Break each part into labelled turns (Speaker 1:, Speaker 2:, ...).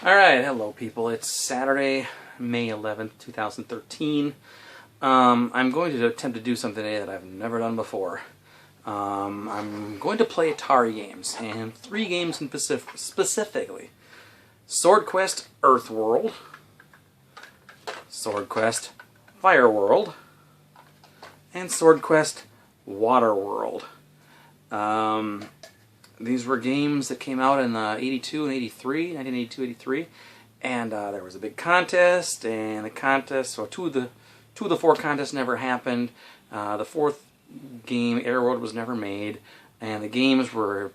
Speaker 1: Alright, hello people. It's Saturday, May 11th, 2013. I'm going to attempt to do something today that I've never done before. I'm going to play Atari games, and 3 games in specifically. Swordquest Earthworld, Swordquest Fireworld, and Swordquest Waterworld. These were games that came out in 82 and 83, 1982, 83, and there was a big contest, and the contest, so two of the 4 contests never happened. The 4th game, Airworld, was never made, and the games were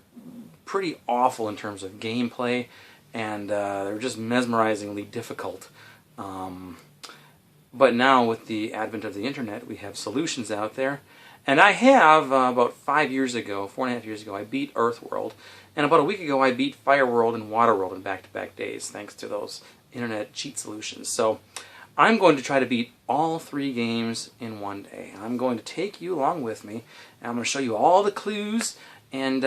Speaker 1: pretty awful in terms of gameplay, and they were just mesmerizingly difficult. But now, with the advent of the internet, we have solutions out there. And I have, about 4.5 years ago, I beat Earthworld. And about a week ago, I beat Fireworld and Waterworld in back-to-back days, thanks to those internet cheat solutions. So I'm going to try to beat all 3 games in one day. I'm going to take you along with me, and I'm going to show you all the clues, and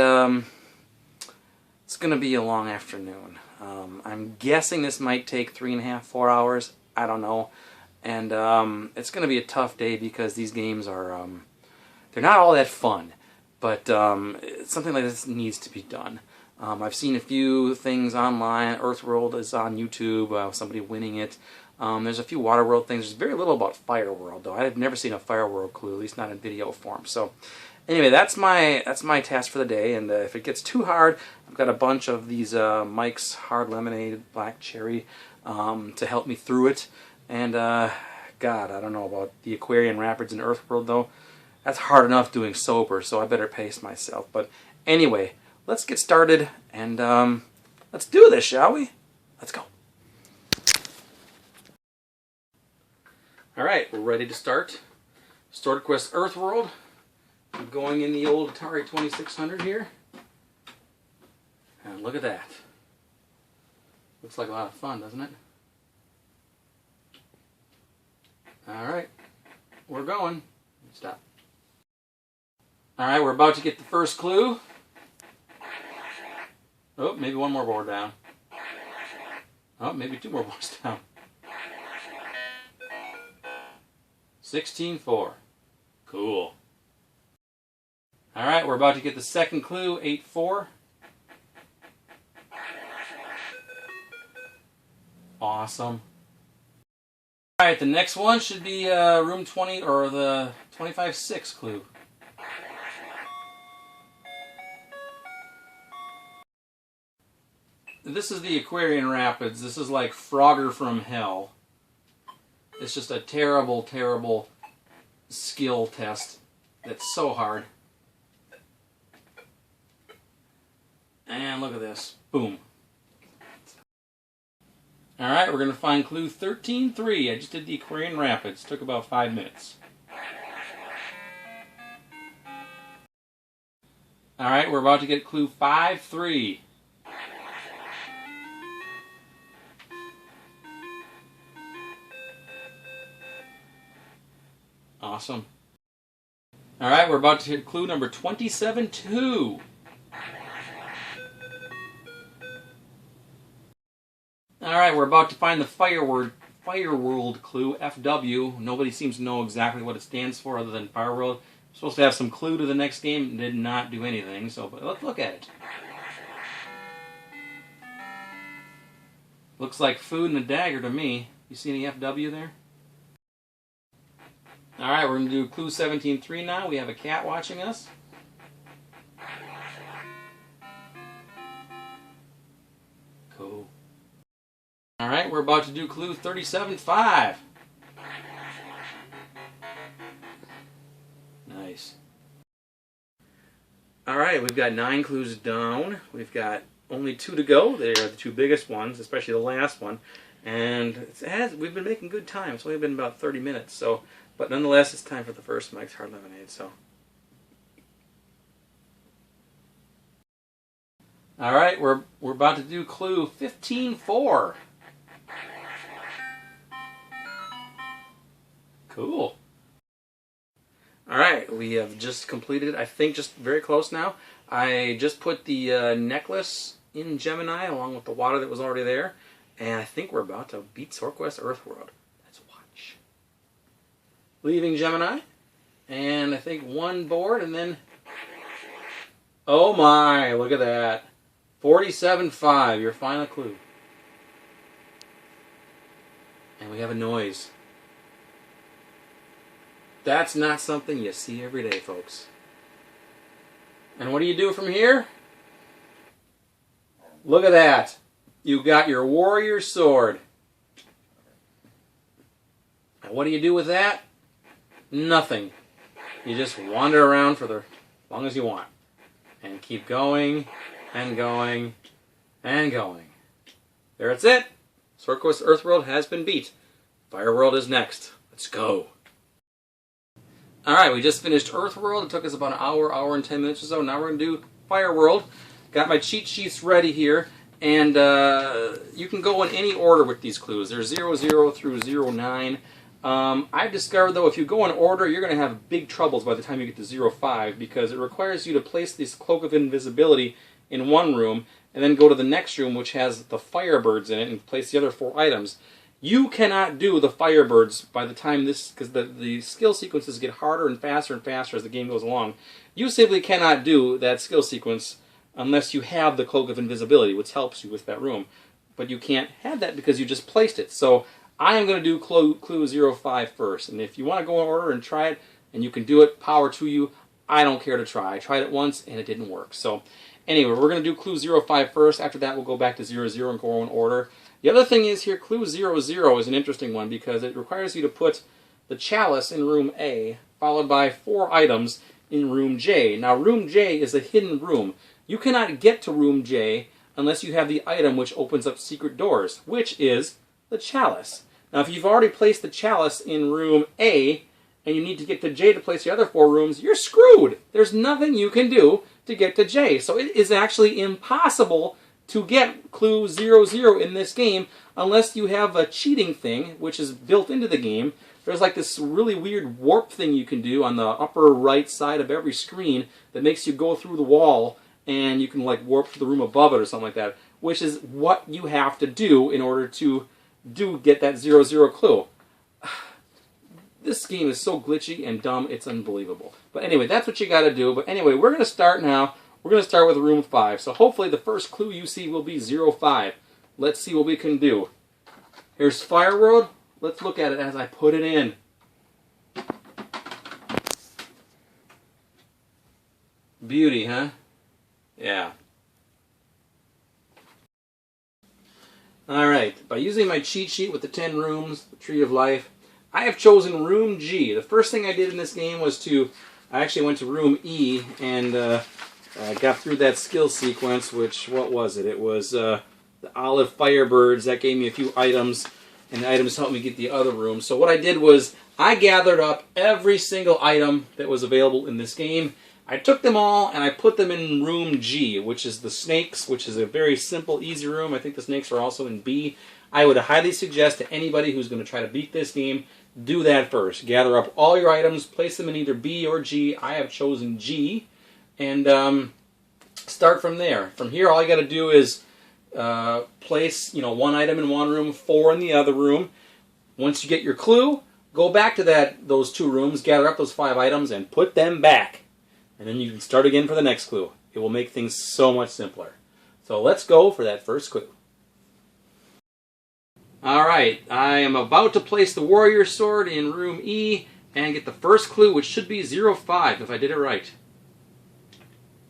Speaker 1: it's going to be a long afternoon. I'm guessing this might take 3.5, 4 hours. I don't know. And it's going to be a tough day because these games are... they're not all that fun, but something like this needs to be done. I've seen a few things online. Earthworld is on YouTube, somebody winning it. There's a few Waterworld things. There's very little about Fireworld, though. I've never seen a Fireworld clue, at least not in video form. So anyway, that's my task for the day, and if it gets too hard, I've got a bunch of these Mike's Hard Lemonade Black Cherry to help me through it. And God, I don't know about the Aquarian Rapids in Earthworld, though. That's hard enough doing sober, so I better pace myself. But anyway, let's get started, and let's do this, shall we? Let's go. Alright, we're ready to start. Swordquest Earthworld. I'm going in the old Atari 2600 here. And look at that. Looks like a lot of fun, doesn't it? Alright, we're going. Stop. Alright, we're about to get the first clue. Oh, maybe one more board down. Oh, maybe 2 more boards down. 16-4. Cool. Alright, we're about to get the second clue, 8-4. Awesome. Alright, the next one should be room 20, or the 25-6 clue. This is the Aquarian Rapids. This is like Frogger from Hell. It's just a terrible, terrible skill test that's so hard. And look at this. Boom. Alright, we're going to find clue 13-3. I just did the Aquarian Rapids. Took about 5 minutes. Alright, we're about to get clue 5-3. Awesome. Alright, we're about to hit clue number 27-2. Alright, we're about to find the Fireworld clue, FW. Nobody seems to know exactly what it stands for other than Fireworld. I'm supposed to have some clue to the next game and did not do anything, so but let's look at it. Looks like food and a dagger to me. You see any FW there? Alright, we're going to do clue 17-3 now. We have a cat watching us. Cool. Alright, we're about to do clue 37-5. Nice. Alright, we've got 9 clues down. We've got only 2 to go. They are the 2 biggest ones, especially the last one. And we've been making good time. It's only been about 30 minutes, so... But nonetheless, it's time for the first Mike's Hard Lemonade, so... Alright, we're about to do clue 15-4. Cool. Alright, we have just completed, I think just very close now. I just put the necklace in Gemini along with the water that was already there. And I think we're about to beat Swordquest Earthworld. Let's watch. Leaving Gemini. And I think one board and then... Oh my, look at that. 47.5, your final clue. And we have a noise. That's not something you see every day, folks. And what do you do from here? Look at that. You got your warrior sword. And what do you do with that? Nothing. You just wander around for as long as you want. And keep going, and going, and going. That's it. Swordquest Earthworld has been beat. Fireworld is next. Let's go. Alright, we just finished Earthworld. It took us about an hour and 10 minutes or so. Now we're going to do Fireworld. Got my cheat sheets ready here. And you can go in any order with these clues. There's 00 through 09. I've discovered, though, if you go in order, you're going to have big troubles by the time you get to 05, because it requires you to place this Cloak of Invisibility in one room, and then go to the next room, which has the Firebirds in it, and place the other 4 items. You cannot do the Firebirds by the time this, because the skill sequences get harder and faster as the game goes along. You simply cannot do that skill sequence unless you have the Cloak of Invisibility, which helps you with that room. But you can't have that because you just placed it. So I am going to do clue 05 first. And if you want to go in order and try it, and you can do it, power to you. I don't care to try. I tried it once, and it didn't work. So anyway, we're going to do clue 05 first. After that, we'll go back to 00 and go in order. The other thing is here, clue 00 is an interesting one because it requires you to put the chalice in room A, followed by 4 items in room J. Now, room J is a hidden room. You cannot get to room J unless you have the item which opens up secret doors, which is the chalice. Now, if you've already placed the chalice in room A, and you need to get to J to place the other 4 rooms, you're screwed. There's nothing you can do to get to J. So it is actually impossible to get clue 00 in this game unless you have a cheating thing, which is built into the game. There's like this really weird warp thing you can do on the upper right side of every screen that makes you go through the wall, and you can like warp to the room above it or something like that, which is what you have to do in order to get that 00 clue. This game is so glitchy and dumb, it's unbelievable. But anyway, that's what you got to do. But anyway, we're going to start now. We're going to start with room 5. So hopefully the first clue you see will be 05. Let's see what we can do. Here's Fireworld. Let's look at it as I put it in. Beauty, huh? Yeah. Alright, by using my cheat sheet with the 10 rooms, the Tree of Life, I have chosen room G. The first thing I did in this game was I actually went to room E and got through that skill sequence, which, what was it? It was the Olive Firebirds. That gave me a few items, and the items helped me get the other room. So what I did was I gathered up every single item that was available in this game. I took them all and I put them in room G, which is the snakes, which is a very simple, easy room. I think the snakes are also in B. I would highly suggest to anybody who's going to try to beat this game, do that first. Gather up all your items, place them in either B or G. I have chosen G, and start from there. From here, all you got to do is place, 1 item in one room, 4 in the other room. Once you get your clue, go back to those 2 rooms, gather up those 5 items, and put them back. And then you can start again for the next clue. It will make things so much simpler. So let's go for that first clue. Alright, I am about to place the warrior sword in room E and get the first clue, which should be 05 if I did it right.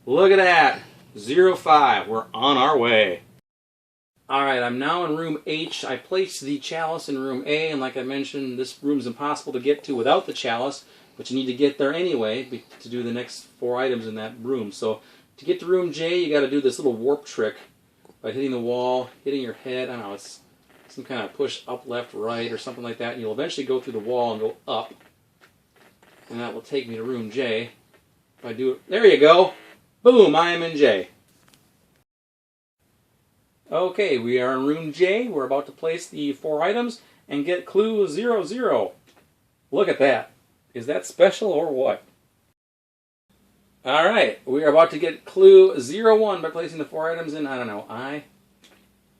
Speaker 1: Look at that! 05. We're on our way. Alright, I'm now in room H. I placed the chalice in room A, and like I mentioned, this room is impossible to get to without the chalice, but you need to get there anyway to do the next 4 items in that room. So to get to room J, you got to do this little warp trick by hitting the wall, hitting your head. I don't know, it's some kind of push up, left, right, or something like that, and you'll eventually go through the wall and go up, and that will take me to room J. If I do it, there you go! Boom! I am in J. Okay, we are in room J. We're about to place the 4 items and get clue 00. Look at that. Is that special or what? Alright, we are about to get clue 01 by placing the 4 items in, I don't know, I.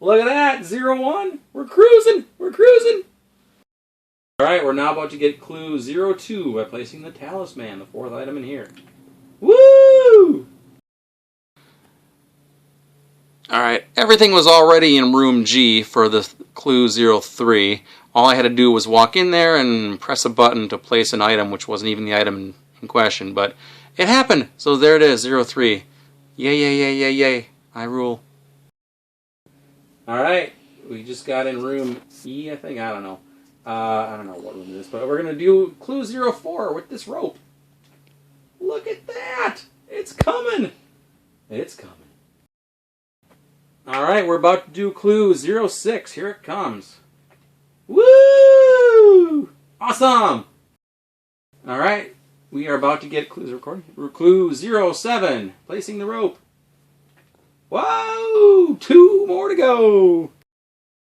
Speaker 1: Look at that, 0-1. We're cruising, we're cruising. All right, we're now about to get clue 0-2 by placing the talisman, the fourth item in here. Woo! All right, everything was already in room G for the clue 0-3. All I had to do was walk in there and press a button to place an item, which wasn't even the item in question, but it happened. So there it is, 0-3. Yay, yay, yay, yay, yay. I rule. All right, we just got in room E, I think. I don't know. I don't know what room it is, but we're going to do clue 0-4 with this rope. Look at that! It's coming! It's coming. All right, we're about to do clue 0-6. Here it comes. Woo! Awesome! All right, we are about to get clues recording. Clue 0-7, placing the rope. Whoa! 2 more to go.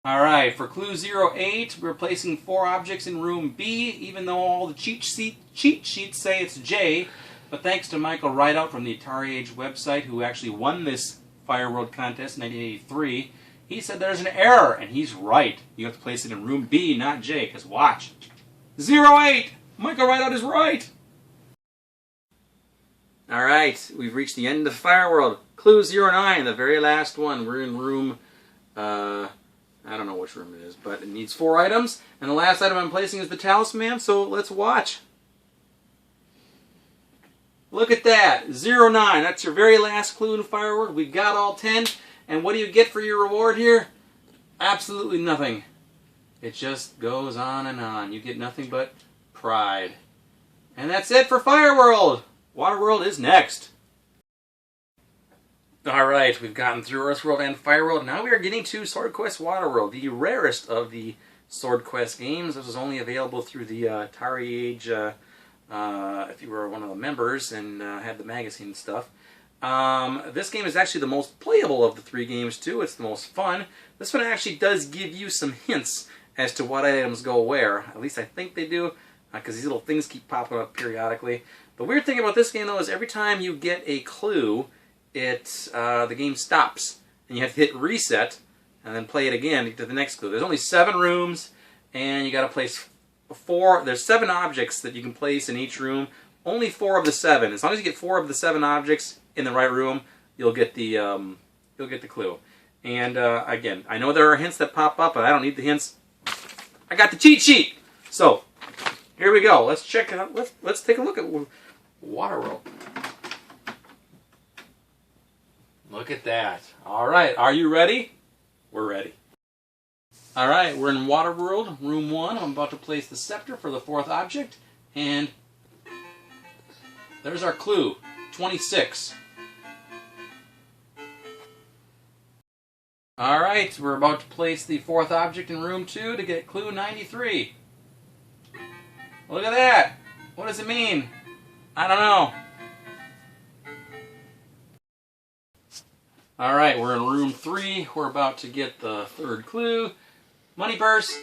Speaker 1: All right, for clue 0-8, we're placing 4 objects in room B, even though all the cheat sheets say it's J. But thanks to Michael Rideout from the Atari Age website, who actually won this Fireworld contest in 1983, he said there's an error, and he's right. You have to place it in room B, not J, because watch. 0-8! Michael Rideout is right! All right, we've reached the end of Fireworld. Clue 0-9, the very last one. We're in room, I don't know which room it is, but it needs 4 items. And the last item I'm placing is the talisman, so let's watch. Look at that, 0-9. That's your very last clue in Fireworld. We got all 10. And what do you get for your reward here? Absolutely nothing. It just goes on and on. You get nothing but pride. And that's it for Fireworld. Waterworld is next. Alright, we've gotten through Earthworld and Fireworld. Now we are getting to Swordquest Waterworld, the rarest of the Swordquest games. This was only available through the Atari Age, if you were one of the members and had the magazine and stuff. This game is actually the most playable of the 3 games too. It's the most fun. This one actually does give you some hints as to what items go where. At least I think they do, because these little things keep popping up periodically. The weird thing about this game though is every time you get a clue, the game stops, and you have to hit reset and then play it again to get to the next clue. There's only 7 rooms, and you got to place 4. There's 7 objects that you can place in each room. Only 4 of the 7. As long as you get 4 of the 7 objects in the right room, you'll get the clue. And again, I know there are hints that pop up, but I don't need the hints. I got the cheat sheet. So here we go. Let's check it out. Let's take a look at Waterworld. Look at that. All right, are you ready? We're ready. All right, we're in Waterworld, room 1. I'm about to place the scepter for the 4th object, and there's our clue, 26. All right, we're about to place the 4th object in room 2 to get clue 93. Look at that. What does it mean? I don't know. All right, we're in room 3. We're about to get the 3rd clue. Money purse.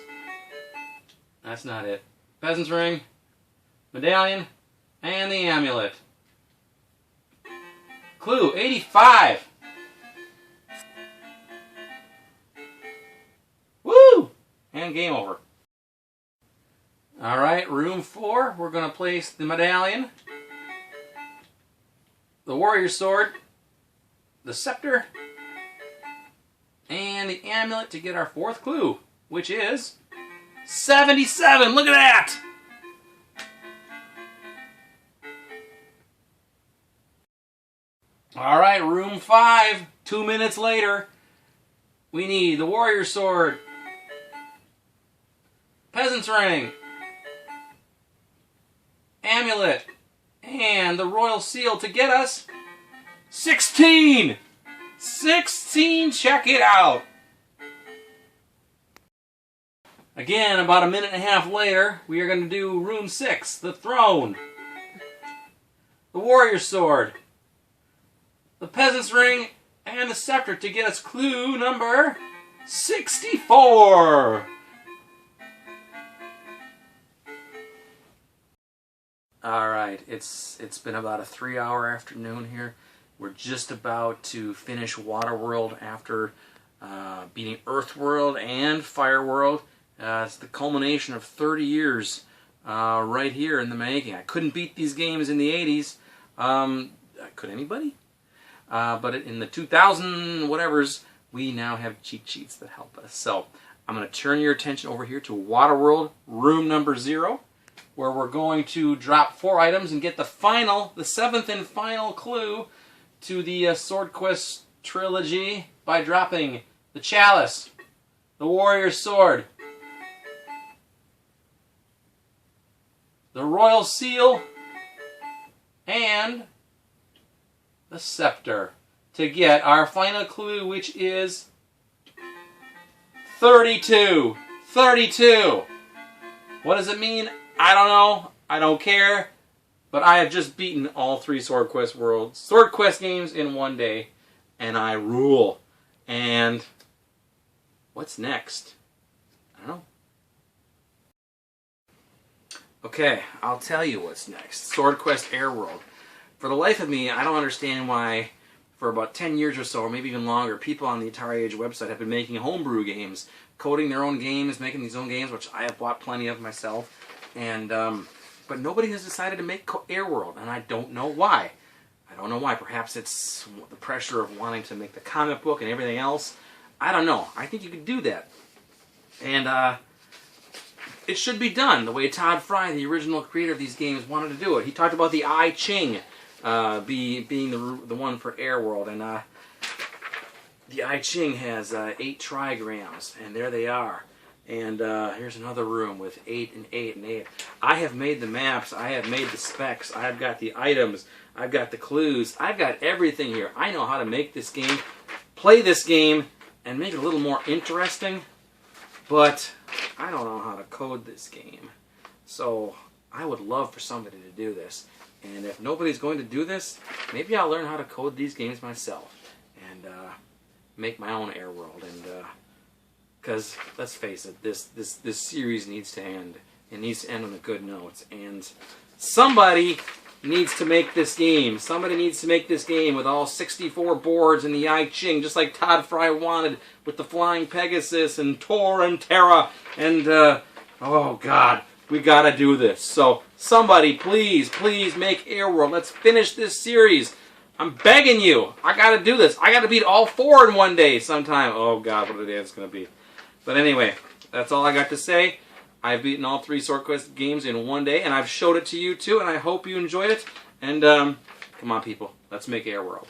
Speaker 1: That's not it. Peasant's ring, medallion, and the amulet. Clue 85. Woo! And game over. All right, room 4. We're going to place the medallion, the warrior sword, the scepter, and the amulet to get our 4th clue, which is 77. Look at that! All right, room 5. 2 minutes later, we need the warrior sword, peasant's ring, amulet, and the royal seal to get us 16! 16, check it out! Again, about a minute and a half later, we are going to do room 6, the throne, the warrior sword, the peasant's ring, and the scepter to get us clue number 64! Alright, it's been about a 3-hour afternoon here. We're just about to finish Waterworld after beating Earthworld and Fireworld. It's the culmination of 30 years right here in the making. I couldn't beat these games in the 80s. Could anybody? But in the 2000 whatevers, we now have cheat sheets that help us. So I'm going to turn your attention over here to Waterworld, room number 0, where we're going to drop 4 items and get the 7th and final clue to the Swordquest trilogy by dropping the Chalice, the Warrior's Sword, the Royal Seal, and the Scepter, to get our final clue, which is 32. 32! What does it mean? I don't know. I don't care. But I have just beaten all 3 Swordquest games in one day, and I rule. And what's next? I don't know. Okay, I'll tell you what's next. Swordquest Airworld. For the life of me, I don't understand why, for about 10 years or so, or maybe even longer, people on the Atari Age website have been making homebrew games, coding their own games, making these own games, which I have bought plenty of myself. And but nobody has decided to make Airworld, and I don't know why. I don't know why. Perhaps it's the pressure of wanting to make the comic book and everything else. I don't know. I think you could do that. And it should be done the way Todd Fry, the original creator of these games, wanted to do it. He talked about the I Ching being the one for Airworld, and the I Ching has 8 trigrams, and there they are. And here's another room with 8 and 8 and 8. I have made the maps. I have made the specs. I've got the items. I've got the clues. I've got everything here. I know how to make this game, play this game, and make it a little more interesting. But I don't know how to code this game. So I would love for somebody to do this. And if nobody's going to do this, maybe I'll learn how to code these games myself and make my own Airworld. And because let's face it, this series needs to end. It needs to end on a good note. And somebody needs to make this game. Somebody needs to make this game with all 64 boards and the I Ching, just like Todd Fry wanted, with the Flying Pegasus and Tor and Terra. And oh God, we gotta do this. So somebody, please, please make Airworld. Let's finish this series. I'm begging you. I gotta do this. I gotta beat all 4 in one day sometime. Oh God, what a day it's gonna be. But anyway, that's all I got to say. I've beaten all 3 Swordquest games in one day, and I've showed it to you too, and I hope you enjoyed it. And come on, people, let's make Airworld.